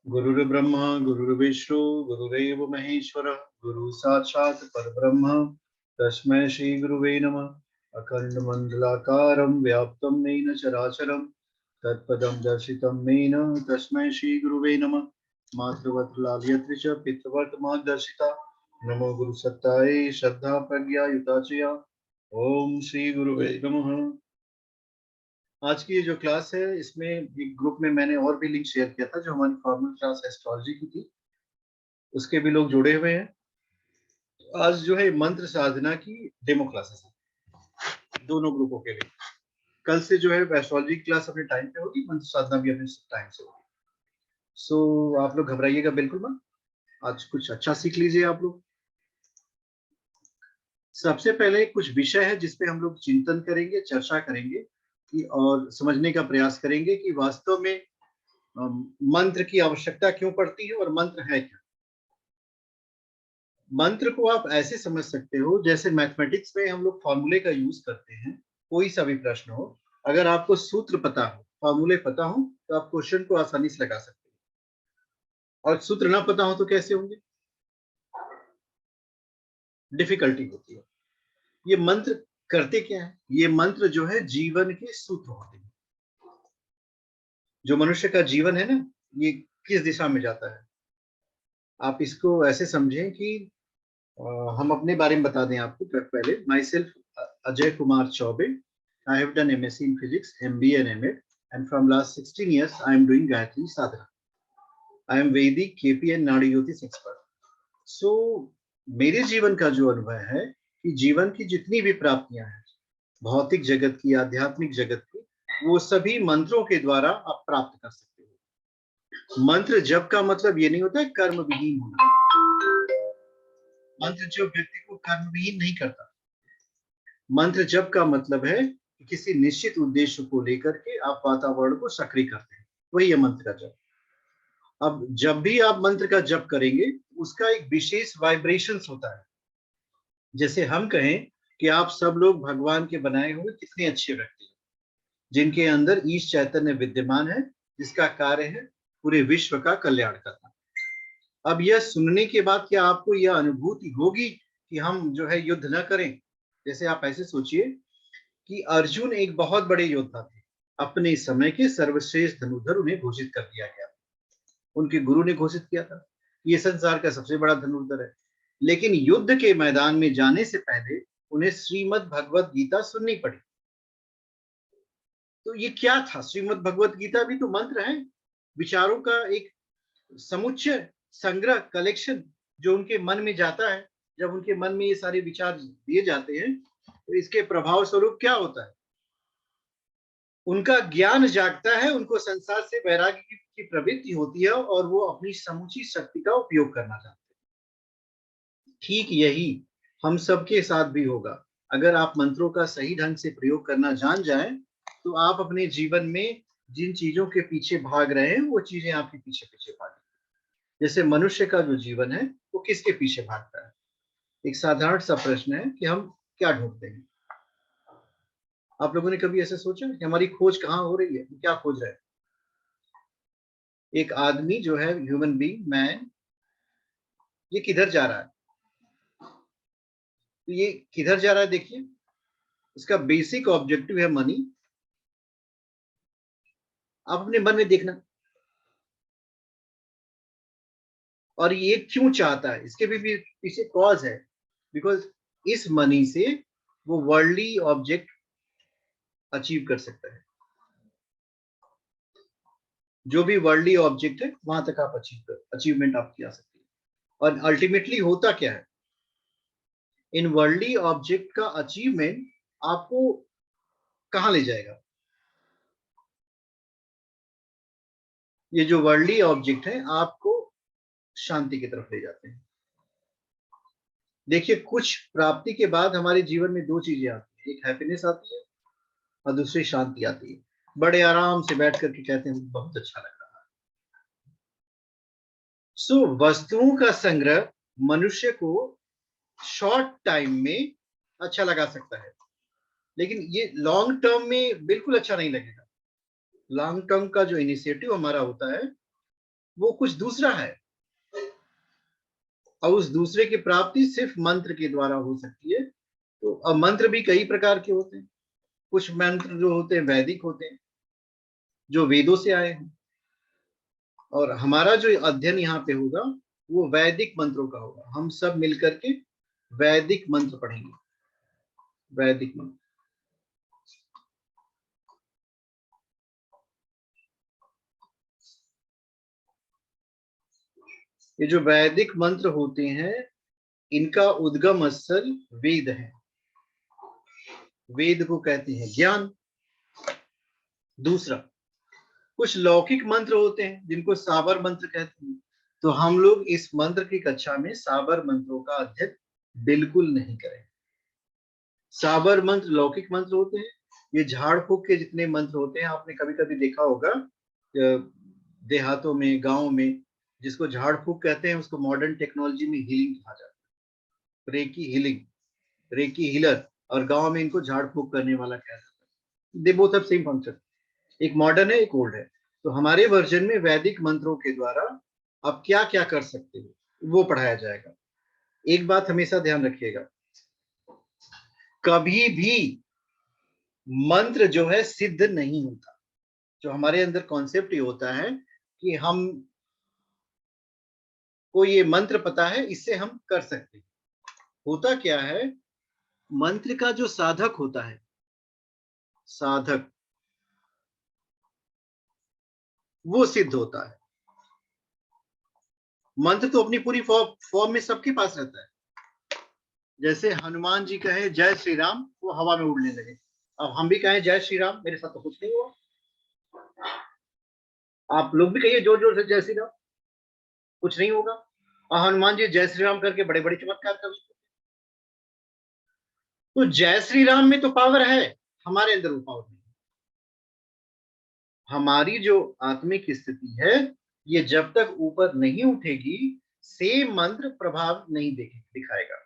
गुरुर्ब्रह्मा गुरुर्विष्णु गुरुरेव महेश्वर गुरु साक्षात् परब्रह्म तस्मै श्री गुरुवे नमः। अखंड मंडलाकारं व्याप्तं येन चराचरं तत्पदं दर्शितं येन तस्मै श्री गुरुवे नमः। मातृवत् लाभयत्र च पितृवत् मार्गदर्शिता नमो गुरुसत्तायै श्रद्धा प्रज्ञा युताचया। ओम श्री गुरुवे नमः। आज की ये जो क्लास है इसमें एक ग्रुप में मैंने और भी लिंक शेयर किया था, जो हमारी फॉर्मल क्लास एस्ट्रोलॉजी की थी उसके भी लोग जुड़े हुए हैं। आज जो है मंत्र साधना की डेमो क्लासेस है दोनों ग्रुपों के लिए। कल से जो है एस्ट्रोलॉजी की क्लास अपने टाइम पे होगी, मंत्र साधना भी अपने टाइम से होगी। सो आप लोग घबराइएगा बिल्कुल मत, आज कुछ अच्छा सीख लीजिए आप लोग। सबसे पहले कुछ विषय है जिसपे हम लोग चिंतन करेंगे, चर्चा करेंगे कि और समझने का प्रयास करेंगे कि वास्तव में मंत्र की आवश्यकता क्यों पड़ती है और मंत्र है क्या। मंत्र को आप ऐसे समझ सकते हो जैसे मैथमेटिक्स में हम लोग फॉर्मूले का यूज करते हैं। कोई सा भी प्रश्न हो, अगर आपको सूत्र पता हो, फॉर्मूले पता हो, तो आप क्वेश्चन को आसानी से लगा सकते हो। और सूत्र ना पता हो तो कैसे होंगे, डिफिकल्टी होती है। ये मंत्र करते क्या है, ये मंत्र जो है जीवन के सूत्र होते हैं। जो मनुष्य का जीवन है ना, ये किस दिशा में जाता है, आप इसको ऐसे समझें कि हम अपने बारे में बता दें आपको। पहले myself Ajay Kumar Choubey, I have done MSc in physics, MBA and MEd, and from last 16 years I am doing Gayatri sadhana. I am Vedic KP and nadi jyotish expert. सो मेरे जीवन का जो अनुभव है कि जीवन की जितनी भी प्राप्तियां हैं, भौतिक जगत की, आध्यात्मिक जगत की, वो सभी मंत्रों के द्वारा आप प्राप्त कर सकते हो। मंत्र जप का मतलब ये नहीं होता है कर्म विहीन होना। मंत्र जप व्यक्ति को कर्म विहीन नहीं करता। मंत्र जप का मतलब है कि किसी निश्चित उद्देश्य को लेकर के आप वातावरण को सक्रिय करते हैं, वही है मंत्र का जप। अब जब भी आप मंत्र का जप करेंगे उसका एक विशेष वाइब्रेशंस होता है। जैसे हम कहें कि आप सब लोग भगवान के बनाए हुए कितने अच्छे व्यक्ति हैं, जिनके अंदर ईश चैतन्य विद्यमान है, जिसका कार्य है पूरे विश्व का कल्याण करना। अब यह सुनने के बाद क्या आपको यह अनुभूति होगी कि हम जो है युद्ध न करें। जैसे आप ऐसे सोचिए कि अर्जुन एक बहुत बड़े योद्धा थे, अपने समय के सर्वश्रेष्ठ धनुर्धर उन्हें घोषित कर दिया गया, उनके गुरु ने घोषित किया था ये संसार का सबसे बड़ा धनुर्धर है। लेकिन युद्ध के मैदान में जाने से पहले उन्हें श्रीमद् भगवत गीता सुननी पड़ी। तो ये क्या था, श्रीमद् भगवत गीता भी तो मंत्र है, विचारों का एक समुच्चय, संग्रह, कलेक्शन, जो उनके मन में जाता है। जब उनके मन में ये सारे विचार दिए जाते हैं तो इसके प्रभाव स्वरूप क्या होता है, उनका ज्ञान जागता है, उनको संसार से वैराग्य की प्रवृत्ति होती है और वो अपनी समूची शक्ति का उपयोग करना चाहते हैं। ठीक यही हम सबके साथ भी होगा। अगर आप मंत्रों का सही ढंग से प्रयोग करना जान जाएं तो आप अपने जीवन में जिन चीजों के पीछे भाग रहे हैं वो चीजें आपके पीछे पीछे भाग रही हैं। जैसे मनुष्य का जो जीवन है वो किसके पीछे भागता है? एक साधारण सा प्रश्न है कि हम क्या ढूंढते हैं? आप लोगों ने कभी ऐसे सोचा कि हमारी खोज कहाँ हो रही है, हम क्या खोज रहे हैं? एक आदमी जो है, ह्यूमन बीइंग, मैन, ये किधर जा रहा है? तो ये किधर जा रहा है देखिए, इसका बेसिक ऑब्जेक्टिव है मनी। आप अपने मन में देखना, और ये क्यों चाहता है, इसके भी पीछे कॉज है। बिकॉज इस मनी से वो वर्ल्डली ऑब्जेक्ट अचीव कर सकता है। जो भी वर्ल्डली ऑब्जेक्ट है वहां तक आप अचीवमेंट आपकी आ सकती है। और अल्टीमेटली होता क्या है, इन वर्ल्डली ऑब्जेक्ट का अचीवमेंट आपको कहां ले जाएगा? ये जो वर्ल्डली ऑब्जेक्ट है आपको शांति की तरफ ले जाते हैं। देखिए, कुछ प्राप्ति के बाद हमारे जीवन में दो चीजें आती है, एक हैप्पीनेस आती है और दूसरी शांति आती है। बड़े आराम से बैठ करके कहते हैं बहुत अच्छा लग रहा है। सो वस्तुओं का संग्रह मनुष्य को शॉर्ट टाइम में अच्छा लगा सकता है, लेकिन ये लॉन्ग टर्म में बिल्कुल अच्छा नहीं लगेगा। लॉन्ग टर्म का जो इनिशिएटिव हमारा होता है वो कुछ दूसरा है, और उस दूसरे की प्राप्ति सिर्फ मंत्र के द्वारा हो सकती है। तो अब मंत्र भी कई प्रकार के होते हैं। कुछ मंत्र जो होते हैं वैदिक होते हैं, जो वेदों से आए हैं, और हमारा जो अध्ययन यहाँ पे होगा वो वैदिक मंत्रों का होगा। हम सब मिलकर के वैदिक मंत्र पढ़ेंगे। वैदिक मंत्र, ये जो वैदिक मंत्र होते हैं इनका उद्गम स्थल वेद है। वेद को कहते हैं ज्ञान। दूसरा, कुछ लौकिक मंत्र होते हैं जिनको साबर मंत्र कहते हैं। तो हम लोग इस मंत्र की कक्षा में साबर मंत्रों का अध्ययन बिल्कुल नहीं करें। साबर मंत्र लौकिक मंत्र होते हैं। ये झाड़ फूक के जितने मंत्र होते हैं, आपने कभी कभी देखा होगा देहातों में, गांव में, जिसको झाड़ फूक कहते हैं उसको मॉडर्न टेक्नोलॉजी में हीलिंग कहा जाता है। रेकी हीलिंग, रेकी हीलर, और गांव में इनको झाड़ फूक करने वाला कहा जाता है। They both have same function. एक मॉडर्न है, एक ओल्ड है। तो हमारे वर्जन में वैदिक मंत्रों के द्वारा आप क्या क्या कर सकते हो वो पढ़ाया जाएगा। एक बात हमेशा ध्यान रखिएगा, कभी भी मंत्र जो है सिद्ध नहीं होता। जो हमारे अंदर कॉन्सेप्ट ये होता है कि हम को ये मंत्र पता है, इससे हम कर सकते हैं। होता क्या है, मंत्र का जो साधक होता है, साधक, वो सिद्ध होता है। मंत्र तो अपनी पूरी फॉर्म में सबके पास रहता है। जैसे हनुमान जी कहे जय श्री राम, वो हवा में उड़ने लगे। अब हम भी कहें जय श्री राम, मेरे साथ तो कुछ नहीं हुआ। आप लोग भी कहिए जोर जोर से जय श्री राम, कुछ नहीं होगा। और हनुमान जी जय श्री राम करके बड़े बड़े चमत्कार कर। तो जय श्री राम में तो पावर है, हमारे अंदर वो पावर नहीं। हमारी जो आत्मिक स्थिति है, ये जब तक ऊपर नहीं उठेगी सेम मंत्र प्रभाव नहीं दिखाएगा।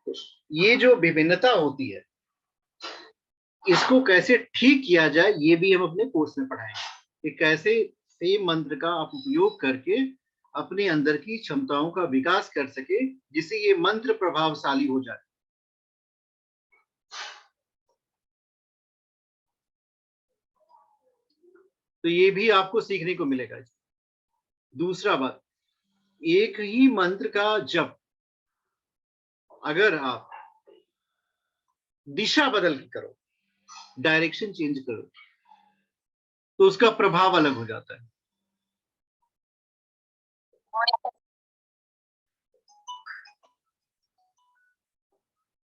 तो ये जो विभिन्नता होती है, इसको कैसे ठीक किया जाए ये भी हम अपने कोर्स में पढ़ाएंगे कि कैसे सेम मंत्र का आप उपयोग करके अपने अंदर की क्षमताओं का विकास कर सके, जिससे ये मंत्र प्रभावशाली हो जाए। तो ये भी आपको सीखने को मिलेगा। दूसरा बात, एक ही मंत्र का जप अगर आप दिशा बदल के करो, डायरेक्शन चेंज करो, तो उसका प्रभाव अलग हो जाता है।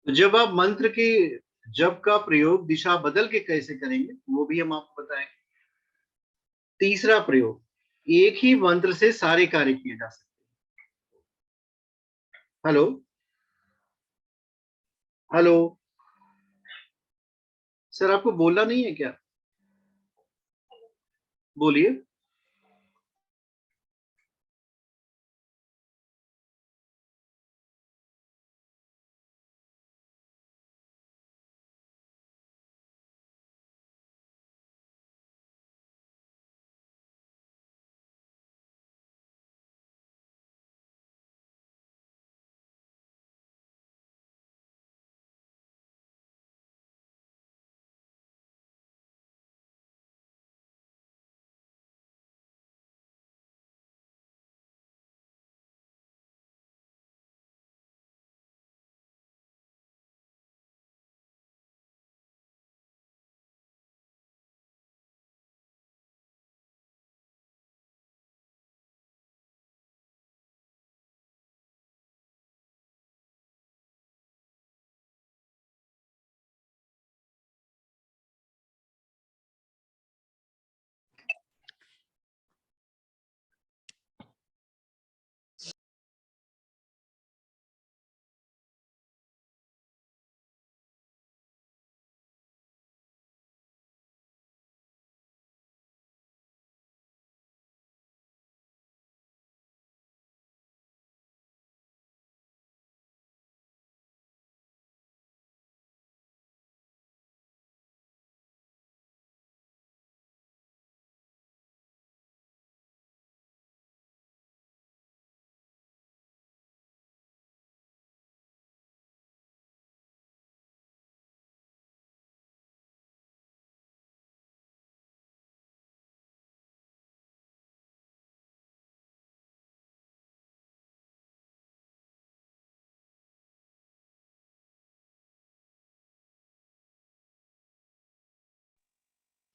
तो जब आप मंत्र के जप का प्रयोग दिशा बदल के कैसे करेंगे वो भी हम आपको बताएंगे। तीसरा प्रयोग, एक ही मंत्र से सारे कार्य किए जा सकते हैं। हेलो, हेलो, सर आपको बोलना नहीं है क्या? बोलिए।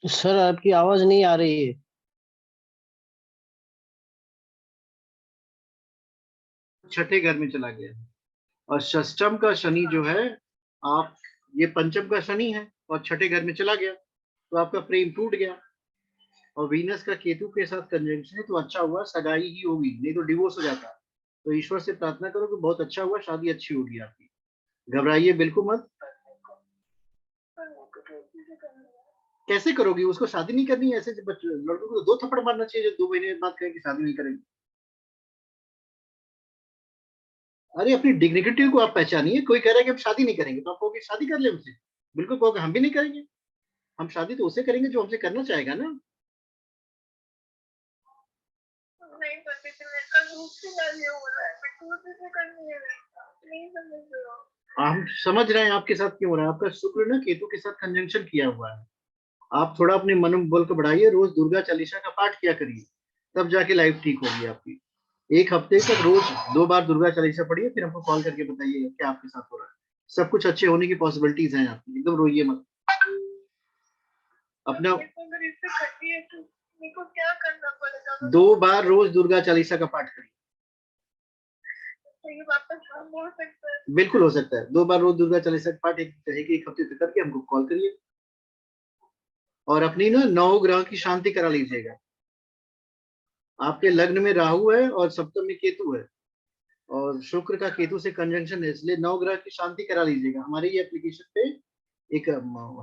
सर आपकी आवाज नहीं आ रही है। छठे घर में चला गया। और षष्टम का शनि जो है, आप, ये पंचम का शनि है और छठे घर में चला गया, तो आपका प्रेम टूट गया। और वीनस का केतु के साथ कंजंक्शन है, तो अच्छा हुआ, सगाई ही होगी, नहीं तो डिवोर्स हो जाता। तो ईश्वर से प्रार्थना करो कि बहुत अच्छा हुआ, शादी अच्छी होगी आपकी, घबराइए बिल्कुल मत। कैसे करोगी? उसको शादी नहीं करनी है? ऐसे लड़कों को तो 2 थप्पड़ मारना चाहिए जो 2 महीने बाद कहें कि शादी नहीं करेंगे। अरे अपनी डिग्निटी को आप पहचानिए। कोई कह रहा है कि हम शादी नहीं करेंगे, तो आप कहोगे शादी कर ले हमसे। बिल्कुल कहोगे हम भी नहीं करेंगे। हम शादी तो उसे करेंगे जो हमसे करना चाहेगा ना। नहीं पति तो मेरा दूध से शादी हो रहा है, मैं दूध से करनी है, नहीं समझ रहे हो। हम समझ रहे हैं आपके साथ क्यों हो रहा है। आपका शुक्र ना केतु के साथ कंजंक्शन किया हुआ है। आप थोड़ा अपने मनोबल को बढ़ाइए, रोज दुर्गा चालीसा का पाठ किया करिए, तब जाके लाइफ ठीक होगी आपकी। 1 हफ्ते तक रोज 2 बार दुर्गा चालीसा पढ़िए, फिर हमको कॉल करके बताइए क्या आपके साथ हो रहा है। सब कुछ अच्छे होने की पॉसिबिलिटीज हैं आपकी, एकदम रोइए मत। अपना अगर इससे खट्टी है तो मेरे को क्या करना पड़ेगा? 2 बार रोज दुर्गा चालीसा का पाठ करिए। तो ये वापस हो सकता है? बिल्कुल हो सकता है। 2 बार रोज दुर्गा चालीसा का पाठ एक हफ्ते तक करके हमको कॉल करिए। और अपनी ना 9 ग्रह की शांति करा लीजिएगा। आपके लग्न में राहु है और सप्तम में केतु है, और शुक्र का केतु से कंजंक्शन है, इसलिए 9 ग्रह की शांति करा लीजिएगा। हमारे ये एप्लीकेशन पे एक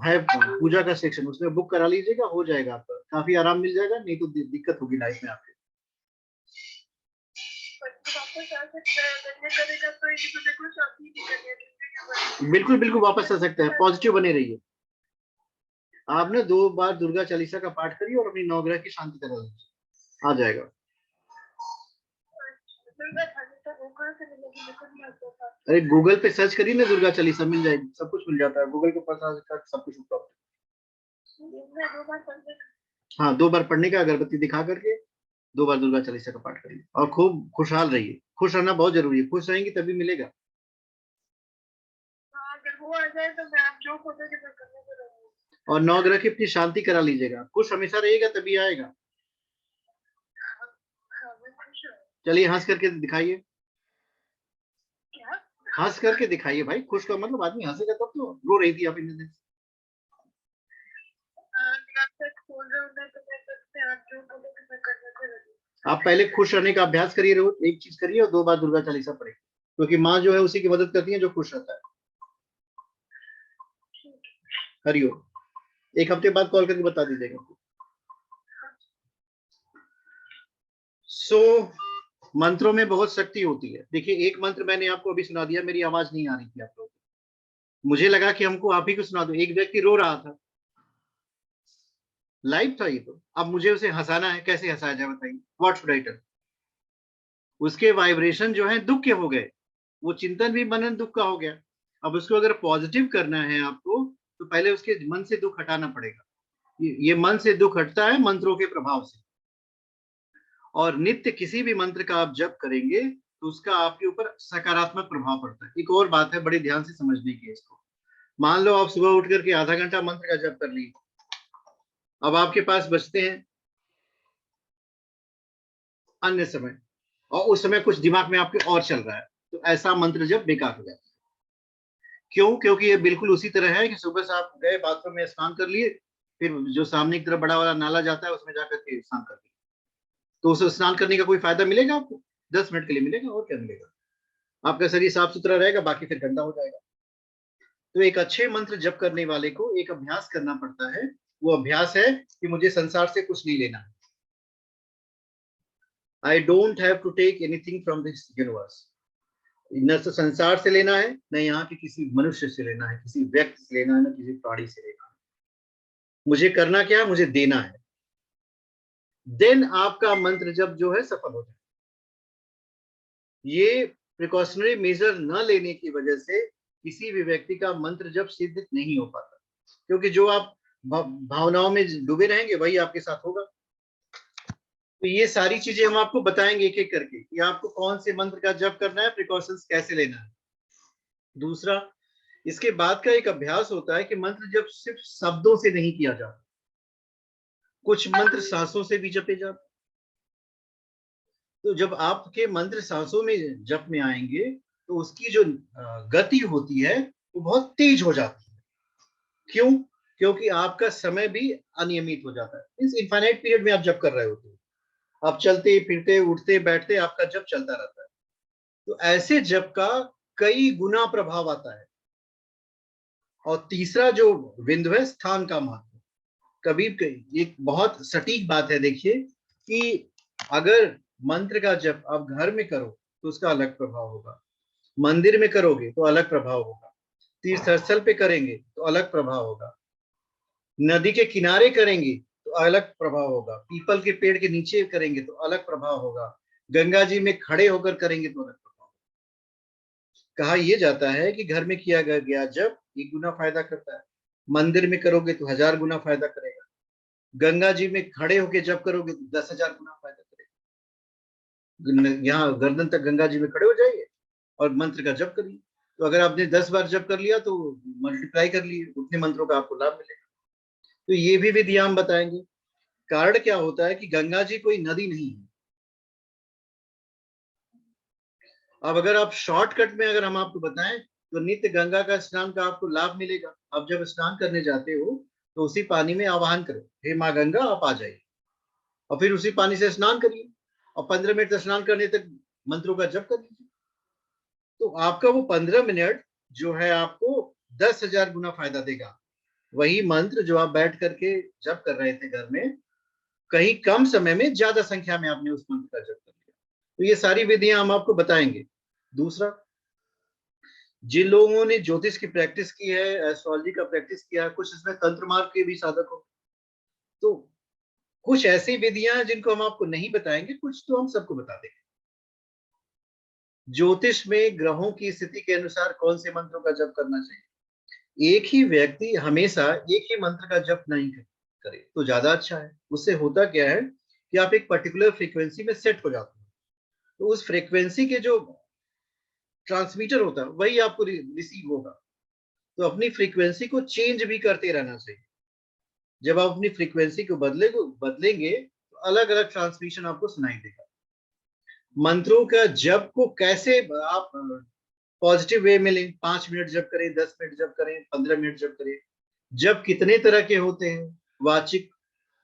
है पूजा का सेक्शन, उसमें बुक करा लीजिएगा, हो जाएगा आपका, काफी आराम मिल जाएगा। नहीं तो दिक्कत होगी लाइफ में आपके। बिल्कुल बिल्कुल वापस आ सकता है, पॉजिटिव बने रहिए। आप ना 2 बार दुर्गा चालीसा का पाठ करिए और अपनी 9 ग्रह की शांति करा लीजिए, आ जाएगा। अरे गूगल पे सर्च करिए ना, दुर्गा चालीसा मिल जाएगी, सब कुछ मिल जाता है गूगल के ऊपर, सब कुछ उपलब्ध है। हाँ 2 बार पढ़ने का, अगरबत्ती दिखा करके 2 बार दुर्गा चालीसा का पाठ करिए और खूब खुशहाल रहिए। खुश रहना बहुत जरूरी है, खुश रहेंगी तभी मिलेगा। अगर वो आ जाए तो मैं आप जो खोजोगे मैं करने को रहूंगी। और 9 ग्रह की अपनी शांति करा लीजिएगा, खुश हमेशा रहेगा तभी आएगा। चलिए हंस करके दिखाइए। हंस करके दिखाइए भाई, खुश का मतलब आदमी हंसेगा तब तो। रो रही थी आप इतने दिन। आप पहले खुश रहने का अभ्यास करिए, रोज एक चीज करिए और 2 बार दुर्गा चालीसा पढ़े, क्योंकि माँ जो है उसी की मदद करती है जो खुश रहता है। हरिओम। 1 हफ्ते बाद कॉल करके बता दीजिएगा। सो मंत्रों में बहुत शक्ति होती है। देखिए, एक मंत्र मैंने आपको अभी सुना दिया, मेरी आवाज नहीं आ रही थी आप लोगों को, मुझे लगा कि हमको आप ही को सुना दो। एक व्यक्ति रो रहा था, लाइव था ये तो। अब मुझे उसे हंसाना है, कैसे हंसाया जाए बताइए? What should I tell? उसके वाइब्रेशन जो है दुख के हो गए, वो चिंतन भी मनन दुख का हो गया। अब उसको अगर पॉजिटिव करना है आपको, तो पहले उसके मन से दुख हटाना पड़ेगा। ये मन से दुख हटता है मंत्रों के प्रभाव से। और नित्य किसी भी मंत्र का आप जप करेंगे तो उसका आपके ऊपर सकारात्मक प्रभाव पड़ता है। एक और बात है, बड़ी ध्यान से समझने की है इसको। मान लो आप सुबह उठ करके आधा घंटा मंत्र का जप कर लिए, अब आपके पास बचते हैं अन्य समय, और उस समय कुछ दिमाग में आपके और चल रहा है, तो ऐसा मंत्र जप बेकार हो जाता है। क्यों? क्योंकि ये बिल्कुल उसी तरह है कि सुबह से आप गए बाथरूम में, स्नान कर लिए, फिर जो सामने की तरफ बड़ा वाला नाला जाता है उसमें जाकर के स्नान कर लिया, तो उस स्नान करने का कोई फायदा मिलेगा आपको? 10 मिनट के लिए मिलेगा, और क्या मिलेगा? आपका शरीर साफ सुथरा रहेगा, बाकी फिर गंदा हो जाएगा। तो एक अच्छे मंत्र जप करने वाले को एक अभ्यास करना पड़ता है। वो अभ्यास है कि मुझे संसार से कुछ नहीं लेना। I don't have to take anything from this universe. न तो संसार से लेना है, न यहाँ के किसी मनुष्य से लेना है, किसी व्यक्ति से लेना है, न किसी प्राणी से लेना है। मुझे करना क्या है? मुझे देना है। देन आपका मंत्र जप जो है सफल हो जाए। ये प्रिकॉशनरी मेजर न लेने की वजह से किसी भी व्यक्ति का मंत्र जप सिद्ध नहीं हो पाता, क्योंकि जो आप भावनाओं में डूबे रहेंगे वही आपके साथ होगा। तो ये सारी चीजें हम आपको बताएंगे एक एक करके कि आपको कौन से मंत्र का जप करना है, प्रिकॉशंस कैसे लेना है। दूसरा, इसके बाद का एक अभ्यास होता है कि मंत्र जप सिर्फ शब्दों से नहीं किया जाता, कुछ मंत्र सांसों से भी जपे जाते। तो जब आपके मंत्र सांसों में जप में आएंगे तो उसकी जो गति होती है वो बहुत तेज हो जाती है। क्यों? क्योंकि आपका समय भी अनियमित हो जाता है। मींस इनफाइनाइट पीरियड में आप जप कर रहे होते हो, आप चलते फिरते उठते बैठते आपका जप चलता रहता है। तो ऐसे जप का कई गुना प्रभाव आता है। और तीसरा जो बिंदु है, स्थान का महत्व। कभी एक बहुत सटीक बात है, देखिए कि अगर मंत्र का जप आप घर में करो तो उसका अलग प्रभाव होगा, मंदिर में करोगे तो अलग प्रभाव होगा, तीर्थ स्थल पे करेंगे तो अलग प्रभाव होगा, नदी के किनारे करेंगे तो अलग प्रभाव होगा, पीपल के पेड़ के नीचे करेंगे तो अलग प्रभाव होगा, गंगा जी में खड़े होकर करेंगे तो अलग प्रभाव। कहा यह जाता है कि घर में किया गया जप 1 गुना फायदा करता है, मंदिर में करोगे तो 1000 गुना फायदा करेगा, गंगा जी में खड़े होकर जप करोगे तो 10,000 गुना फायदा करेगा। यहाँ गर्दन तक गंगा जी में खड़े हो जाइए और मंत्र का जप करिए, तो अगर आपने 10 बार जप कर लिया तो मल्टीप्लाई कर लिए, उतने मंत्रों का आपको लाभ मिलेगा। तो ये भी विधि हम बताएंगे। कारण क्या होता है कि गंगा जी कोई नदी नहीं है। अब अगर आप शॉर्टकट में अगर हम आपको बताएं तो नित्य गंगा का स्नान का आपको लाभ मिलेगा। आप जब स्नान करने जाते हो तो उसी पानी में आवाहन करो, हे माँ गंगा आप आ जाइए, और फिर उसी पानी से स्नान करिए, और 15 मिनट स्नान करने तक मंत्रों का जप कर लीजिए। तो आपका वो 15 मिनट जो है आपको 10,000 गुना फायदा देगा। वही मंत्र जो आप बैठ करके जप कर रहे थे घर में, कहीं कम समय में ज्यादा संख्या में आपने उस मंत्र का जप कर लिया। तो ये सारी विधियां हम आपको बताएंगे। दूसरा, जिन लोगों ने ज्योतिष की प्रैक्टिस की है, एस्ट्रोलॉजी का प्रैक्टिस किया है, कुछ इसमें तंत्र मार्ग के भी साधक हो, तो कुछ ऐसी विधियां हैं जिनको हम आपको नहीं बताएंगे, कुछ तो हम सबको बता देंगे। ज्योतिष में ग्रहों की स्थिति के अनुसार कौन से मंत्रों का जप करना चाहिए। एक ही व्यक्ति हमेशा एक ही मंत्र का जप नहीं करे तो ज्यादा अच्छा है। उससे होता क्या है कि आप एक पर्टिकुलर फ्रीक्वेंसी में सेट हो जाते हो, तो उस फ्रीक्वेंसी के जो ट्रांसमीटर होता है वही आपको रिसीव होगा। तो अपनी फ्रीक्वेंसी को चेंज भी करते रहना चाहिए। जब आप अपनी फ्रीक्वेंसी को बदलेंगे तो अलग अलग ट्रांसमिशन आपको सुनाई देगा। मंत्रों का जप को कैसे आप पॉजिटिव वे में लें, 5 मिनट जप करें, 10 मिनट जप करें, 15 मिनट जप करें। जप कितने तरह के होते हैं? वाचिक,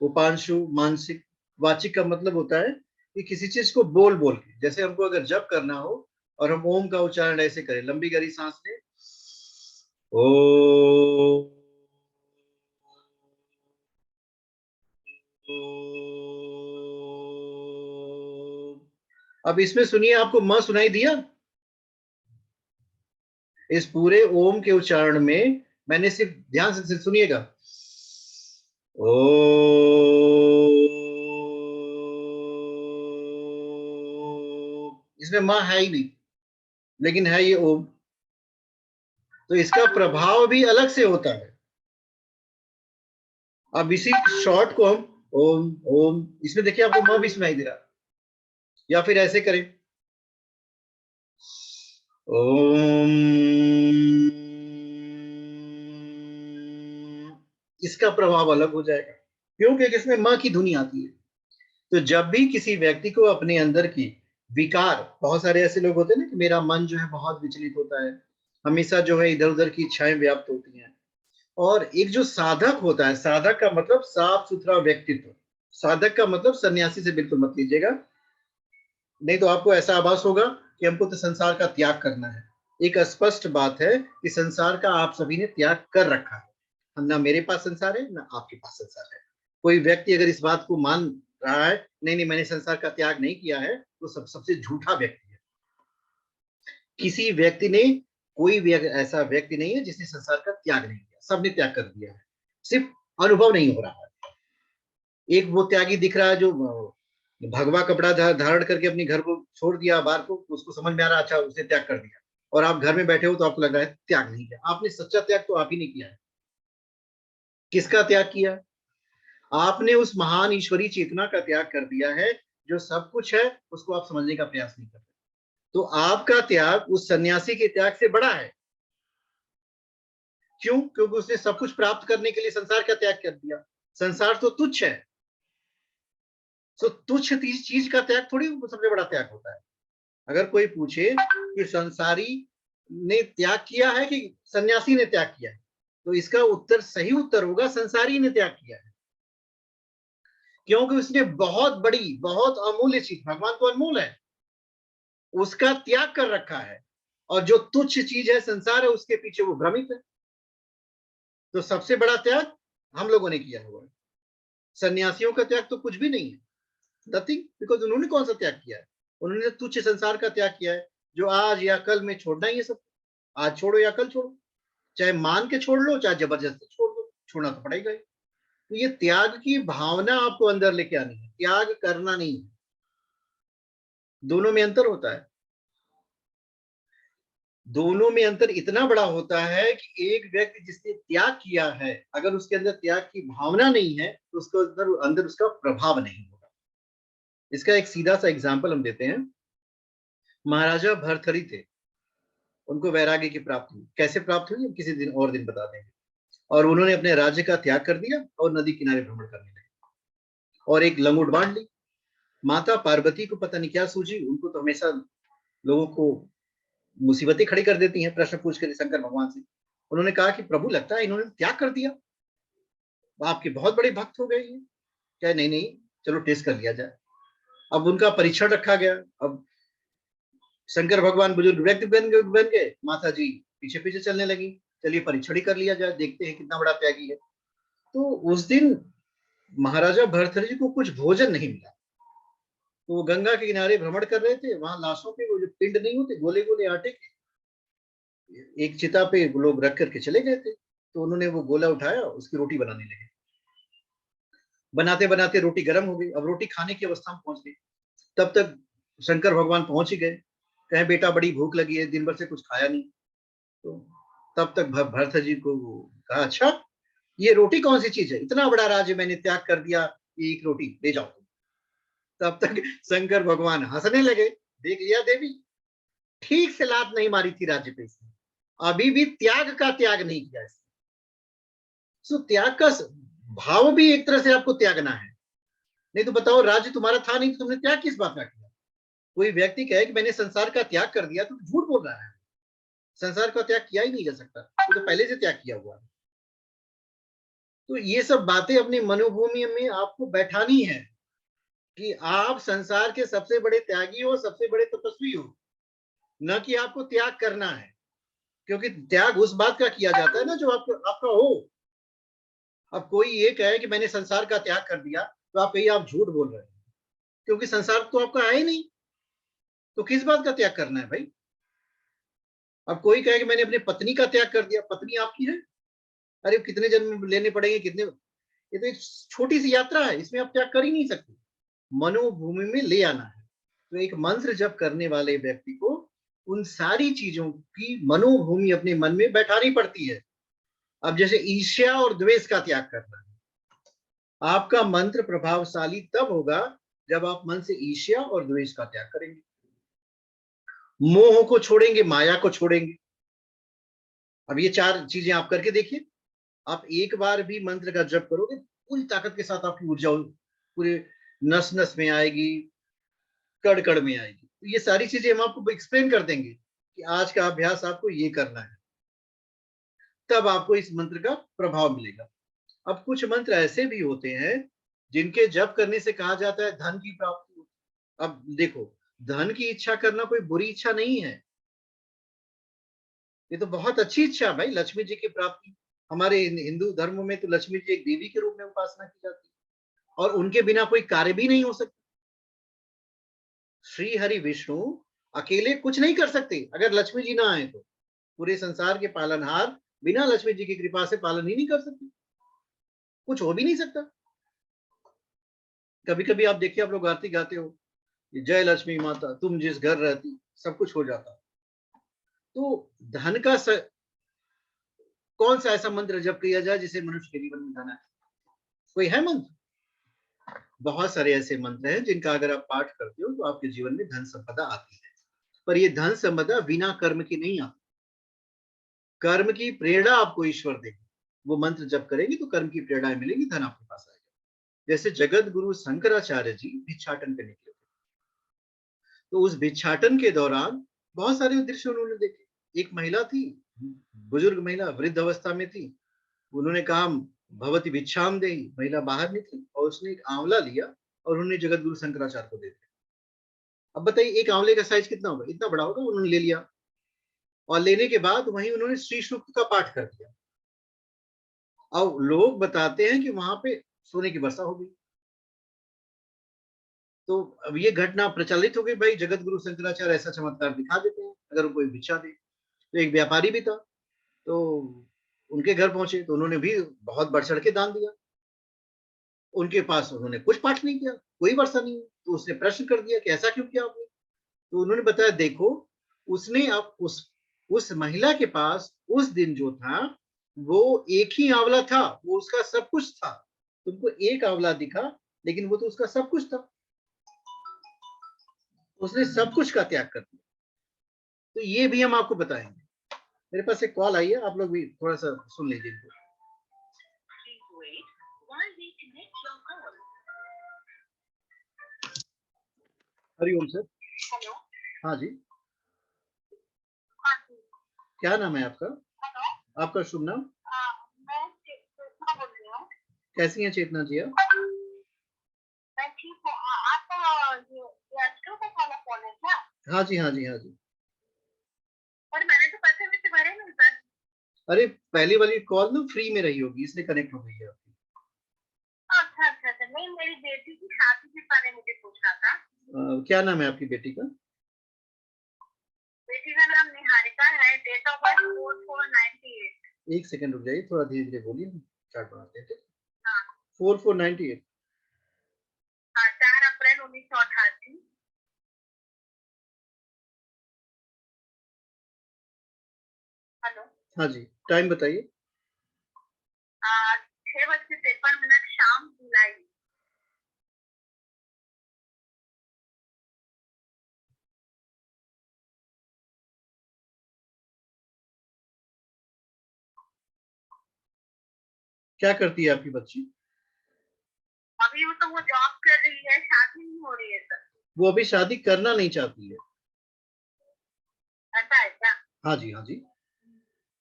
उपांशु, मानसिक। वाचिक का मतलब होता है कि किसी चीज को बोल बोल के, जैसे हमको अगर जप करना हो और हम ओम का उच्चारण ऐसे करें, लंबी गहरी सांस लें, ओ, अब इसमें सुनिए, आपको म सुनाई दिया? इस पूरे ओम के उच्चारण में मैंने सिर्फ ध्यान से सुनिएगा, ओ, इसमें म है ही नहीं, लेकिन है ये ओम। तो इसका प्रभाव भी अलग से होता है। अब इसी शॉर्ट को हम ओम ओम, इसमें देखिए आपको म भी सुनाई दे रहा, या फिर ऐसे करें ओम, इसका प्रभाव अलग हो जाएगा, क्योंकि इसमें मां की धुनी आती है। तो जब भी किसी व्यक्ति को अपने अंदर की विकार, बहुत सारे ऐसे लोग होते हैं ना कि मेरा मन जो है बहुत विचलित होता है, हमेशा जो है इधर उधर की इच्छाएं व्याप्त होती हैं। और एक जो साधक होता है, साधक का मतलब साफ सुथरा व्यक्तित्व, साधक का मतलब सन्यासी से बिल्कुल मत लीजिएगा, नहीं तो आपको ऐसा आभास होगा कि हमको तो संसार का त्याग करना है। एक स्पष्ट बात है कि संसार का आप सभी ने त्याग कर रखा है, ना मेरे पास संसार है ना आपके पास संसार है। कोई व्यक्ति अगर इस बात को मान रहा है नहीं नहीं मैंने संसार का त्याग नहीं किया है, तो सबसे झूठा व्यक्ति है। किसी व्यक्ति ने, ऐसा व्यक्ति नहीं है जिसने संसार का त्याग नहीं किया, सबने त्याग कर दिया है, सिर्फ अनुभव नहीं हो रहा है। एक वो त्यागी दिख रहा है जो भगवा कपड़ा धारण करके अपने घर को छोड़ दिया बाहर को, उसको समझ में आ रहा अच्छा उसने त्याग कर दिया, और आप घर में बैठे हो तो आपको लग रहा है त्याग नहीं किया। आपने सच्चा त्याग तो आप ही नहीं किया है। किसका त्याग किया? आपने उस महान ईश्वरीय चेतना का त्याग कर दिया है, जो सब कुछ है उसको आप समझने का प्रयास नहीं करते। तो आपका त्याग उस सन्यासी के त्याग से बड़ा है। क्यों? क्योंकि उसने सब कुछ प्राप्त करने के लिए संसार का त्याग कर दिया। संसार तो तुच्छ है, तो तुच्छ चीज का त्याग थोड़ी सबसे बड़ा त्याग होता है। अगर कोई पूछे कि संसारी ने त्याग किया है कि सन्यासी ने त्याग किया है, तो इसका उत्तर, सही उत्तर होगा संसारी ने त्याग किया है। क्योंकि उसने बहुत बड़ी, बहुत अमूल्य चीज, भगवान तो अनमोल है, उसका त्याग कर रखा है, और जो तुच्छ चीज है संसार है उसके पीछे वो भ्रमित है। तो सबसे बड़ा त्याग हम लोगों ने किया हुआ है। सन्यासियों का त्याग तो कुछ भी नहीं है, नथिंग, बिकॉज उन्होंने कौन सा त्याग किया है? उन्होंने तुच्छ संसार का त्याग किया है, जो आज या कल में छोड़ना ही है सब। आज छोड़ो या कल छोड़ो, चाहे मान के छोड़ लो चाहे जबरदस्ती छोड़ दो, छोड़ना तो पड़ेगा ही। तो ये त्याग की भावना आपको अंदर लेके आनी है, त्याग करना नहीं है। दोनों में अंतर होता है। दोनों में अंतर इतना बड़ा होता है कि एक व्यक्ति जिसने त्याग किया है, अगर उसके अंदर त्याग की भावना नहीं है तो उसके अंदर अंदर उसका प्रभाव नहीं होगा। इसका एक सीधा सा एग्जाम्पल हम देते हैं। महाराजा भर्तृहरि थे, उनको वैराग्य की प्राप्ति हुई। कैसे प्राप्त हुई किसी दिन और दिन बता देंगे। और उन्होंने अपने राज्य का त्याग कर दिया और नदी किनारे भ्रमण करने लगे, और एक लंगोट बांट ली। माता पार्वती को पता नहीं क्या सूझी, उनको तो हमेशा लोगों को मुसीबतें खड़ी कर देती हैं प्रश्न पूछ कर शंकर भगवान से। उन्होंने कहा कि प्रभु लगता है इन्होंने त्याग कर दिया, आपके बहुत बड़े भक्त हो गए हैं क्या? नहीं नहीं, चलो टेस्ट कर लिया जाए। अब उनका परीक्षण रखा गया। अब शंकर भगवान बुजुर्ग व्यक्ति बन गए, माता जी पीछे पीछे चलने लगी, चलिए परीक्षण ही कर लिया जाए, देखते हैं कितना बड़ा त्यागी है। तो उस दिन महाराजा भर्तृहरि जी को कुछ भोजन नहीं मिला। तो वो गंगा के किनारे भ्रमण कर रहे थे, वहां लाशों के वो जो पिंड नहीं होते, गोले गोले आटे के, एक चिता पे लोग रख करके चले गए थे। तो उन्होंने वो गोला उठाया, उसकी रोटी बनाने लगे। बनाते बनाते रोटी गर्म हो गई, अब रोटी खाने की अवस्था में पहुंच गई। तब तक शंकर भगवान पहुंच ही गए। कहे बेटा बड़ी भूख लगी है, दिन भर से कुछ खाया नहीं। तो तब तक भरत जी को कहा अच्छा ये रोटी कौन सी चीज है, इतना बड़ा राज्य मैंने त्याग कर दिया, ये एक रोटी ले जाओ तुम। तब तक शंकर भगवान हंसने लगे, देख लिया देवी, ठीक से लात नहीं मारी थी राज्य पे इसने, अभी भी त्याग का त्याग नहीं किया इसने। सो त्याग का भाव भी एक तरह से आपको त्यागना है। नहीं तो बताओ, राज्य तुम्हारा था नहीं तो तुमने त्याग किस बात का किया? कोई व्यक्ति कहे कि मैंने संसार का त्याग कर दिया तो झूठ बोल रहा है। संसार का त्याग किया ही नहीं जा सकता, वो तो पहले से त्याग किया हुआ है। तो ये सब बातें अपनी मनोभूमि में आपको बैठानी है कि आप संसार के सबसे बड़े त्यागी हो, सबसे बड़े तपस्वी हो, न कि आपको त्याग करना है। क्योंकि त्याग उस बात का किया जाता है ना जो आपको आपका हो। अब कोई ये कहे कि मैंने संसार का त्याग कर दिया, तो आप कहिए आप झूठ बोल रहे हैं, क्योंकि संसार तो आपका है ही नहीं। तो किस बात का त्याग करना है भाई? अब कोई कहे कि मैंने अपनी पत्नी का त्याग कर दिया, पत्नी आपकी है, अरे कितने जन्म लेने पड़ेंगे, कितने, ये तो एक छोटी सी यात्रा है, इसमें आप त्याग कर ही नहीं सकते। मनोभूमि में ले आना है। तो एक मंत्र जप करने वाले व्यक्ति को उन सारी चीजों की मनोभूमि अपने मन में बैठानी पड़ती है। अब जैसे ईर्ष्या और द्वेष का त्याग करना है, आपका मंत्र प्रभावशाली तब होगा जब आप मन से ईर्ष्या और द्वेष का त्याग करेंगे, मोह को छोड़ेंगे, माया को छोड़ेंगे। अब ये 4 चीजें आप करके देखिए, आप एक बार भी मंत्र का जप करोगे, पूरी ताकत के साथ आपकी ऊर्जा पूरे नस नस में आएगी, कड़ कड़ में आएगी। तो ये सारी चीजें हम आपको एक्सप्लेन कर देंगे कि आज का अभ्यास आपको ये करना है, तब आपको इस मंत्र का प्रभाव मिलेगा। अब कुछ मंत्र ऐसे भी होते हैं जिनके जप करने से कहा जाता है धन की प्राप्ति। अब देखो, धन की इच्छा करना कोई बुरी इच्छा नहीं है, ये तो बहुत अच्छी इच्छा है भाई, लक्ष्मी जी की प्राप्ति। हमारे हिंदू धर्म में तो लक्ष्मी जी एक देवी के रूप में उपासना की जाती है और उनके बिना कोई कार्य भी नहीं हो सकता। श्री हरि विष्णु अकेले कुछ नहीं कर सकते, अगर लक्ष्मी जी ना आए तो पूरे संसार के पालनहार बिना लक्ष्मी जी की कृपा से पालन ही नहीं कर सकते, कुछ हो भी नहीं सकता। कभी कभी आप देखिए, आप लोग आरती गाते हो, जय लक्ष्मी माता तुम जिस घर रहती, सब कुछ हो जाता। तो धन का कौन सा ऐसा मंत्र जप किया जाए जिसे मनुष्य के जीवन में धन है? कोई है मंत्र? बहुत सारे ऐसे मंत्र हैं जिनका अगर आप पाठ करते हो तो आपके जीवन में धन संपदा आती है, पर ये धन संपदा बिना कर्म की नहीं आती। कर्म की प्रेरणा आपको ईश्वर देगी, वो मंत्र जप करेंगे तो कर्म की प्रेरणा मिलेगी, धन आपके पास आएगा। जैसे जगत गुरु शंकराचार्य जी भिक्षाटन पे निकले थे, तो उस भिक्षाटन के दौरान बहुत सारे दृश्य उन्होंने देखे। एक महिला थी, बुजुर्ग महिला, वृद्ध अवस्था में थी, उन्होंने कहा भवती भिक्षाम देही, महिला बाहर निकली और उसने एक आंवला लिया और उन्होंने जगत गुरु शंकराचार्य को दे दिया। अब बताइए एक आंवले का साइज कितना होगा? इतना बड़ा होगा। उन्होंने ले लिया और लेने के बाद वहीं उन्होंने श्री सूक्त का पाठ कर दिया। अब लोग बताते हैं कि वहां पे सोने की वर्षा हो गई। तो अब ये घटना प्रचलित हो गई, भाई जगत गुरु शंकराचार्य ऐसा चमत्कार दिखा देते हैं अगर कोई भिक्षा दे। तो एक व्यापारी भी था, तो उनके घर पहुंचे तो उन्होंने भी बहुत बढ़ चढ़ के दान दिया। उनके पास उन्होंने कुछ पाठ नहीं किया, कोई वर्षा नहीं, तो उसने प्रश्न कर दिया कि ऐसा क्यों किया आपने? तो उन्होंने बताया देखो, उसने अब उस महिला के पास उस दिन जो था वो एक ही आंवला था, वो उसका सब कुछ था। तुमको एक आंवला दिखा लेकिन वो तो उसका सब कुछ था, उसने सब कुछ का त्याग कर दिया। तो ये भी हम आपको बताएंगे। मेरे पास एक कॉल आई है, आप लोग भी थोड़ा सा सुन लीजिए इनको। हरिओम सर। हेलो। हाँ जी, हाँ जी। क्या नाम है आपका? हेलो। आपका शुभ नाम? मैं चेतना बोल रही हूँ। कैसी हैं चेतना जी आप? मैं ठीक हूँ। आपका ये आजकल का वाला फोन है क्या? हाँ जी, हाँ जी, हाँ जी। और मैंने तो पैसे वैसे भरे नहीं सर। अरे पहली वाली कॉल ना फ्री में रही होगी, इसलिए कनेक्ट हो गई है आपकी। अच्छा अच्छा अच्छा। नहीं, मेरी बेटी की शादी के बारे में मुझे पूछना था। क्या नाम है आपकी बेटी का? बेटी का नाम निहारिका है। Date of birth 4498। एक सेकंड रुक जाइए, थोड़ा धीरे धीरे बोलिए, चार्ट बनाते हैं। ठीक, हाँ 4498। हाँ, 4 अप्रैल 1988। हेलो। हाँ जी, टाइम बताइए। 6:53 शाम, जुलाई। क्या करती है आपकी बच्ची? अभी वो जॉब कर रही है, शादी नहीं हो रही है सर। वो अभी शादी करना नहीं चाहती है। ऐसा है क्या? हाँ जी, हाँ जी।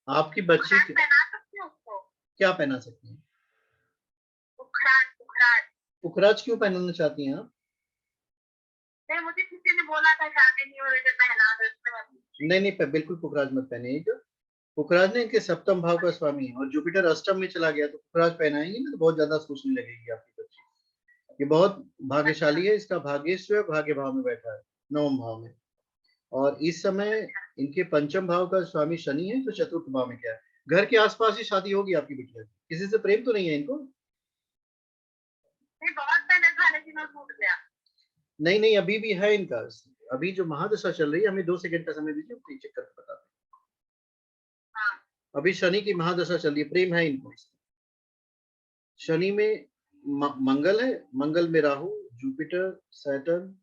आपकी बच्ची उखराज पहना सकती हूँ उसको? क्या पहना सकती हैं? उखराज उखराज। पुखराज क्यों पहनाना चाहती हैं आप? नहीं, मुझे किसी ने बोला था शादी नहीं हो रही तो पहना दो, इसमें मैं पूछी। नहीं नहीं, बिल्कुल पुखराज मत पहनिएगा। पुखराज ने इनके सप्तम भाव का स्वामी है और जुपिटर अष्टम में चला गया, तो पुखराज पहनाएंगे ना तो बहुत ज्यादा सोचने लगेगी आपकी बच्ची। ये बहुत भाग्यशाली है, इसका भाग्येश्वर भाग्य भाव में बैठा है, नवम भाव में। और इस समय इनके पंचम भाव का स्वामी शनि है, तो चतुर्थ भाव में क्या है, घर के आसपास ही शादी होगी आपकी बिटिया की। किसी से प्रेम तो नहीं है इनको? नहीं, बहुत पहले था लेकिन वो टूट गया। नहीं नहीं, अभी भी है इनका। अभी जो महादशा चल रही है, हमें 2 सेकंड का समय दीजिए, हम चेक करके बताते हैं। हाँ, अभी शनि की महादशा चल रही है, प्रेम है इनको। शनि में मंगल है, मंगल में राहु, जुपिटर, सैटर्न।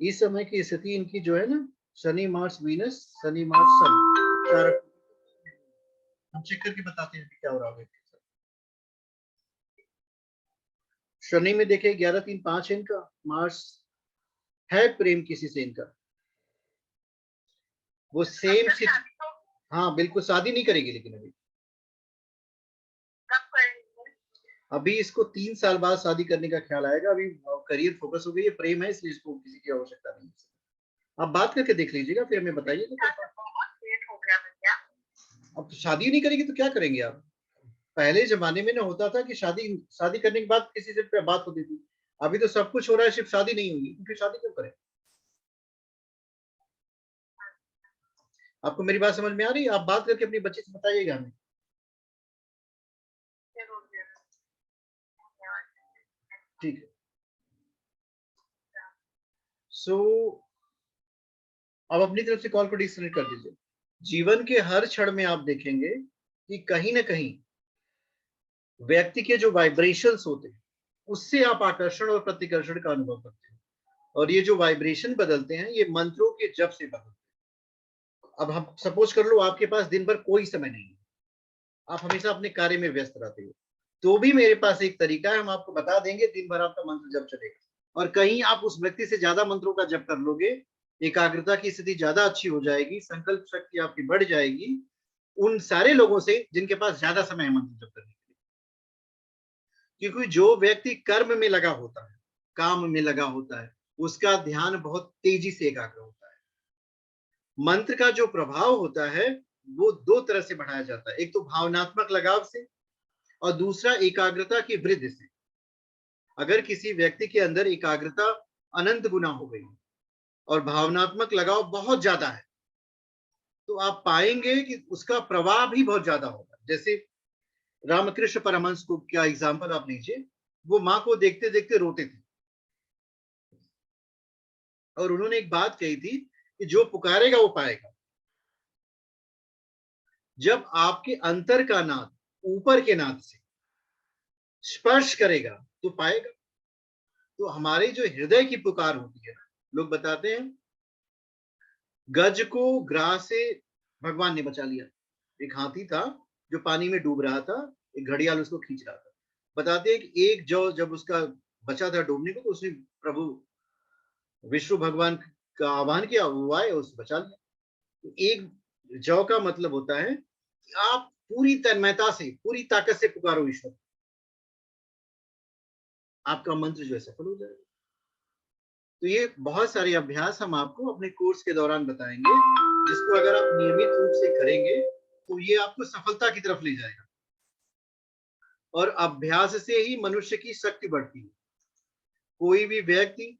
इस समय की स्थिति इनकी जो है ना, Shani Mars Venus, Shani Mars Sun, हम चेक करके बताते हैं क्या हो रहा है। शनि में देखे 11 3 5 है इनका। मार्स है प्रेम किसी से इनका, वो सेम फिर शादी तो हाँ बिल्कुल, शादी नहीं करेगी लेकिन अभी कब करेंगे? अभी इसको 3 साल बाद शादी करने का ख्याल आएगा। अभी करियर फोकस हो गई है, प्रेम है, इसलिए इसको किसी की आवश्यकता नहीं है। आप बात करके देख लीजिएगा, फिर हमें बताइएगा। बहुत लेट हो गया भैया। अब तो शादी नहीं करेगी तो क्या करेंगे आप? पहले जमाने में ना होता था कि शादी शादी करने के बाद किसी से बात होती थी। अभी तो सब कुछ हो रहा है, सिर्फ शादी नहीं होगी, तो फिर शादी क्यों करें? आपको मेरी बात समझ में आ रही है? आप बात करके अपनी बच्ची से बताइएगा हमें। जरूर जरूर, धन्यवाद। ठीक है। सो अब अपनी तरफ से कॉल को डिस्कनेक्ट कर दीजिए। जीवन के हर क्षण में आप देखेंगे कि कहीं ना कहीं व्यक्ति के जो वाइब्रेशंस होते हैं, उससे आप आकर्षण और प्रतिकर्षण का अनुभव करते हैं। और ये जो वाइब्रेशन बदलते हैं, ये मंत्रों के जप से बदलते हैं। अब हम सपोज कर लो, आपके पास दिन भर कोई समय नहीं है, आप हमेशा अपने कार्य में व्यस्त रहते हो, तो भी मेरे पास एक तरीका है, हम आपको बता देंगे, दिन भर आपका मंत्र जप चलेगा। और कहीं आप उस व्यक्ति से ज्यादा मंत्रों का जप कर लोगे, एकाग्रता की स्थिति ज्यादा अच्छी हो जाएगी, संकल्प शक्ति आपकी बढ़ जाएगी उन सारे लोगों से जिनके पास ज्यादा समय है मंत्र जप करने के लिए। क्योंकि जो व्यक्ति कर्म में लगा होता है, काम में लगा होता है, उसका ध्यान बहुत तेजी से एकाग्र होता है। मंत्र का जो प्रभाव होता है वो 2 तरह से बढ़ाया जाता है, एक तो भावनात्मक लगाव से, और दूसरा एकाग्रता की वृद्धि से। अगर किसी व्यक्ति के अंदर एकाग्रता अनंत गुना हो गई और भावनात्मक लगाव बहुत ज्यादा है, तो आप पाएंगे कि उसका प्रवाह भी बहुत ज्यादा होगा। जैसे रामकृष्ण परमहंस को क्या एग्जांपल आप लीजिए, वो मां को देखते देखते रोते थे, और उन्होंने एक बात कही थी कि जो पुकारेगा वो पाएगा। जब आपके अंतर का नाद ऊपर के नाद से स्पर्श करेगा तो पाएगा। तो हमारे जो हृदय की पुकार होती है, लोग बताते हैं गज को ग्रास से भगवान ने बचा लिया। एक हाथी था जो पानी में डूब रहा था, एक घड़ियाल उसको खींच रहा था। बताते हैं कि एक जौ जब उसका बचा था डूबने को, तो उसने प्रभु विष्णु भगवान का आह्वान किया, वो आए, उसको बचा लिया। तो एक जौ का मतलब होता है कि आप पूरी तन्मयता से, पूरी ताकत से पुकारो ईश्वर, आपका मंत्र जो है सफल हो जाएगा। तो ये बहुत सारे अभ्यास हम आपको अपने कोर्स के दौरान बताएंगे, जिसको अगर आप नियमित रूप से करेंगे तो ये आपको सफलता की तरफ ले जाएगा। और अभ्यास से ही मनुष्य की शक्ति बढ़ती है। कोई भी व्यक्ति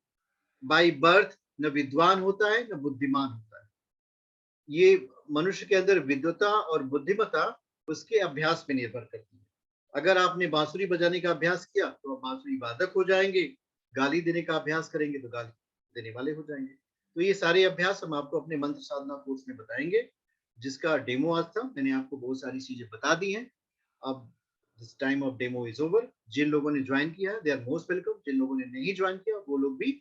बाय बर्थ न विद्वान होता है न बुद्धिमान होता है। ये मनुष्य के अंदर विद्वता और बुद्धिमत्ता उसके अभ्यास पे निर्भर करती है। अगर आपने बांसुरी बजाने का अभ्यास किया तो आप बांसुरी वादक हो जाएंगे, गाली देने का अभ्यास करेंगे तो गाली देने वाले हो जाएंगे। तो ये सारे अभ्यास हम आपको अपने मंत्र साधना कोर्स में बताएंगे, जिसका डेमो आज था। मैंने आपको बहुत सारी चीजें बता दी हैं। अब this time of demo is over. जिन लोगों ने ज्वाइन किया है दे आर मोस्ट वेलकम, जिन लोगों ने नहीं ज्वाइन किया वो लोग भी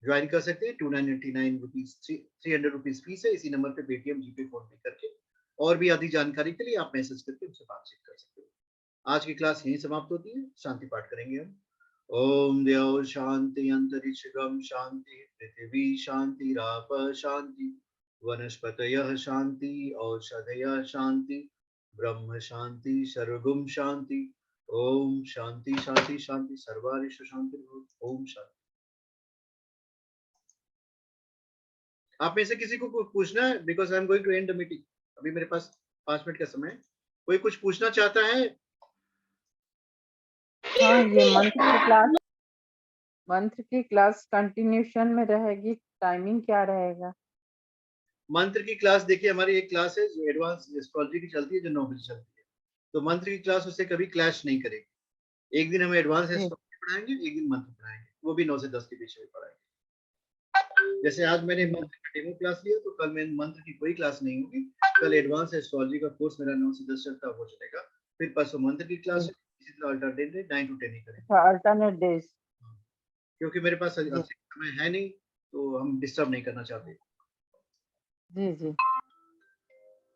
ज्वाइन कर सकते हैं। 299 रुपीज 300 रुपीज फीस है। इसी नंबर पे पेटीएम जीपे फोन पे करके, और भी आदि जानकारी के लिए आप मैसेज करके उनसे बातचीत कर सकते हो। आज की क्लास यहीं समाप्त होती है। शांति पाठ करेंगे हम। ओम देव शांति अंतरिक्ष गम शांति पृथ्वी शांति राप शांति वनस्पतयः शांति औषधयः शांति ब्रह्म शांति सर्वगुण शांति। ओम शांति शांति शांति सर्वारिष्ट शांति। ओम शांति। आप में से किसी को कुछ पूछना है? Because I am going to end the meeting. अभी मेरे पास 5 मिनट का समय है। कोई कुछ पूछना चाहता है? हाँ, ये मंत्र की क्लास कंटिन्यूशन में रहेगी, टाइमिंग क्या रहेगा? मंत्र की क्लास देखिए, हमारी एक क्लास है जो एडवांस एस्ट्रोलॉजी की चलती है, जो 9 बजे चलती है। तो मंत्र की क्लास उससे कभी क्लैश नहीं करेगी। एक दिन हम एडवांस जी एस्ट्रोलॉजी पढ़ाएंगे, एक दिन मंत्र पढ़ाएंगे, वो भी 9 से 10 के बीच में पढ़ाएंगे। जैसे आज मैंने मंत्र का डेमो क्लास लिया, तो कल मैं मंत्र की कोई क्लास नहीं होगी। कल एडवांस एस्ट्रोलॉजी का कोर्स मेरा 9 से 10 तक हो चलेगा। फिर परसों मंत्र की क्लास है, इसी तरह अल्टरनेट 9 to 10 ही करेंगे, अल्टरनेट डेज। क्योंकि मेरे पास जी अधिक समय है नहीं, तो हम डिस्टर्ब नहीं करना चाहते। जी जी,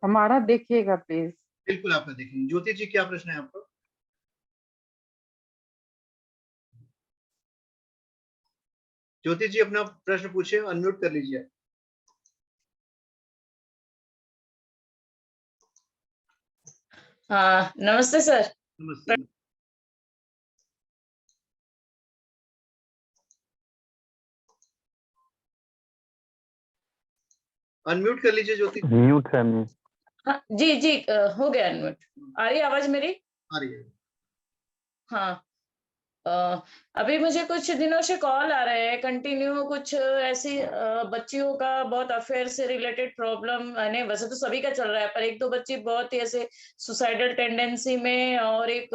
हमारा देखिएगा प्लीज। बिल्कुल आपका देखेंगे। ज्योति जी, क्या प्रश्न है आपका? ज्योति जी, अपना प्रश्न पूछे, अनम्यूट कर लीजिए। हाँ, नमस्ते सर। नमस्ते। अनम्यूट कर लीजिए ज्योति। म्यूट है मैं। हाँ जी जी, हो गया अनम्यूट। आ रही है आवाज मेरी? आ रही है। हाँ। अभी मुझे कुछ दिनों से कॉल आ रहे हैं कंटिन्यू, कुछ ऐसी बच्चियों का बहुत अफेयर से रिलेटेड प्रॉब्लम, यानी वैसे तो सभी का चल रहा है, पर एक दो बच्ची बहुत ही ऐसे सुसाइडल टेंडेंसी में, और एक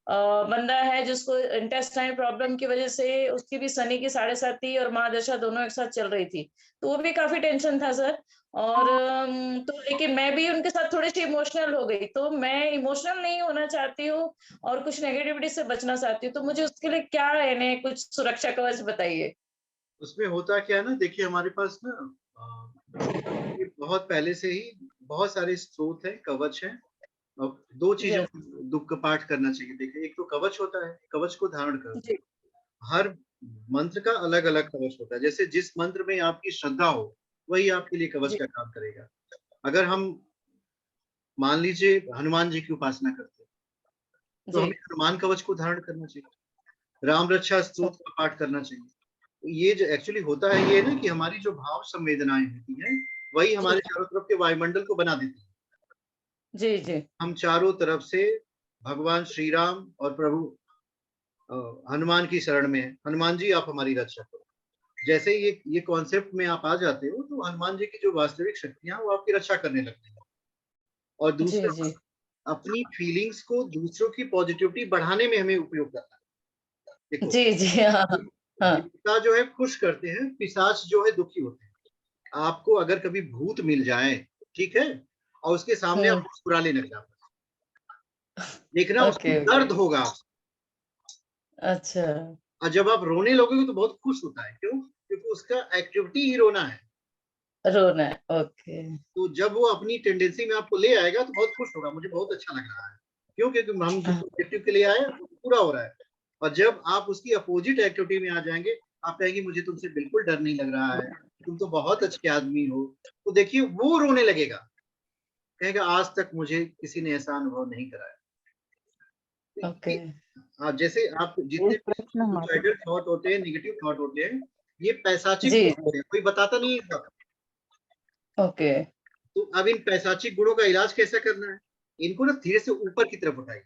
बंदा है जिसको इंटेस्टाइन प्रॉब्लम की वजह से उसकी भी शनि की 7.5 और महादशा दोनों एक साथ चल रही थी, तो वो भी काफी टेंशन था सर। और तो लेकिन मैं भी उनके साथ थोड़ी सी इमोशनल हो गई, तो मैं इमोशनल नहीं होना चाहती हूँ और कुछ नेगेटिविटी से बचना चाहती हूँ, तो मुझे उसके लिए क्या है, कुछ सुरक्षा कवच बताइए। उसमें होता क्या है ना, देखिए हमारे पास ना ये बहुत पहले से ही बहुत सारे स्रोत हैं, कवच हैं। अब दो चीजों जी दुख का पाठ करना चाहिए। देखिए, एक तो कवच होता है, कवच को धारण करो। जी हर मंत्र का अलग अलग कवच होता है। जैसे जिस मंत्र में आपकी श्रद्धा हो, वही आपके लिए कवच जी का काम करेगा। अगर हम मान लीजिए हनुमान जी की उपासना करते हैं, तो जी हमें हनुमान कवच को धारण करना चाहिए, राम रक्षा स्तोत्र का पाठ करना चाहिए। तो ये जो एक्चुअली होता है, ये ना कि हमारी जो भाव संवेदनाएं होती हैं, वही हमारे चारों तरफ के वायुमंडल को बना देती है। जी जी हम चारों तरफ से भगवान श्री राम और प्रभु हनुमान की शरण में है। हनुमान जी, आप हमारी रक्षा करो। जैसे ही ये कॉन्सेप्ट में आप आ जाते हो, तो हनुमान जी की जो वास्तविक शक्तियां, वो आपकी रक्षा करने लगती हैं। और जी दूसरा, जी अपनी फीलिंग्स को दूसरों की पॉजिटिविटी बढ़ाने में हमें उपयोग करना है। देखो, जी जी, हाँ हाँ देवता जो है खुश करते हैं, पिशाच जो है दुखी होते हैं। आपको अगर कभी भूत मिल जाए, ठीक है, और उसके सामने आप मुस्कुराने लग जाओ, देखना उसको ओके दर्द ओके, होगा। अच्छा और जब आप रोने लगोगे तो बहुत खुश होता है। क्यों? क्योंकि उसका एक्टिविटी ही रोना है। रोना है, ओके। तो जब वो अपनी टेंडेंसी में आपको ले आएगा, तो बहुत खुश होगा, मुझे बहुत अच्छा लग रहा है। क्यों? क्योंकि हम जिस ऑब्जेक्टिव के लिए आए, वो पूरा हो रहा है। और जब आप उसकी अपोजिट एक्टिविटी में आ जाएंगे, आप कहेंगे मुझे तुमसे बिल्कुल डर नहीं लग रहा है, तुम तो बहुत अच्छे आदमी हो, तो देखिए वो रोने लगेगा, कहेगा आज तक मुझे किसी ने ऐसा अनुभव नहीं कराया। तो ओके जैसे आप जितने एक भी प्रश्न हमारा। सुसाइडल थॉट होते हैं, नेगेटिव थॉट होते हैं, ये पैशाचिक जी गुण होते हैं, कोई बताता नहीं है। ओके तो अब इन पैशाचिक गुणों का इलाज कैसे करना है? इनको ना धीरे से ऊपर की तरफ उठाइए।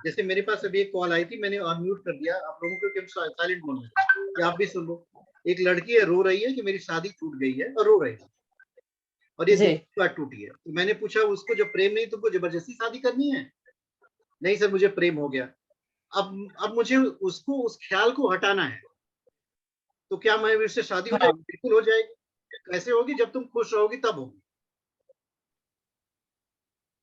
जैसे मेरे पास अभी एक कॉल आई थी, मैंने अनम्यूट कर दिया आप लोगों को, साइलेंट मोड में, कि आप भी सुन लो। एक लड़की है, रो रही है कि मेरी शादी टूट गई है, और रो रही है, और ये जी दूसरी बार टूटी है। तो मैंने पूछा उसको, जब प्रेम नहीं, तुमको जबरदस्ती शादी करनी है? नहीं सर, मुझे प्रेम हो गया। अब मुझे उसको, उस ख्याल को हटाना है। तो क्या मैं उससे शादी हो हाँ जाएगी? बिल्कुल हो जाएगी। कैसे होगी? जब तुम खुश रहोगी तब होगी।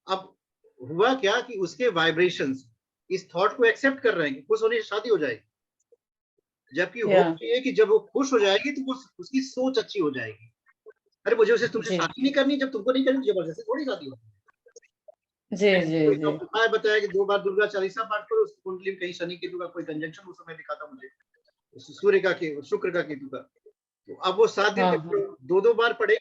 अब हुआ क्या कि उसके वाइब्रेशंस इस थॉट को एक्सेप्ट कर रहे हैं कि खुश होने से शादी हो जाएगी। जबकि हो या ये कि जब वो खुश हो जाएगी, तो उसकी सोच अच्छी हो जाएगी। अरे मुझे उसे तुमसे जी शादी नहीं करनी, जब तुमको नहीं करनी, जबरदस्ती थोड़ी शादी होगी। जी जी कोई जी उपाय बताया कि 2 बार दुर्गा चालीसा पाठ करो, उस कुंडली में कहीं शनि केतु का कोई कंजंक्शन उस समय दिखा था मुझे, सूर्य का, शुक्र का, केतु का। तो अब वो 7 दिन हाँ तक हाँ 2-2 बार पढ़े,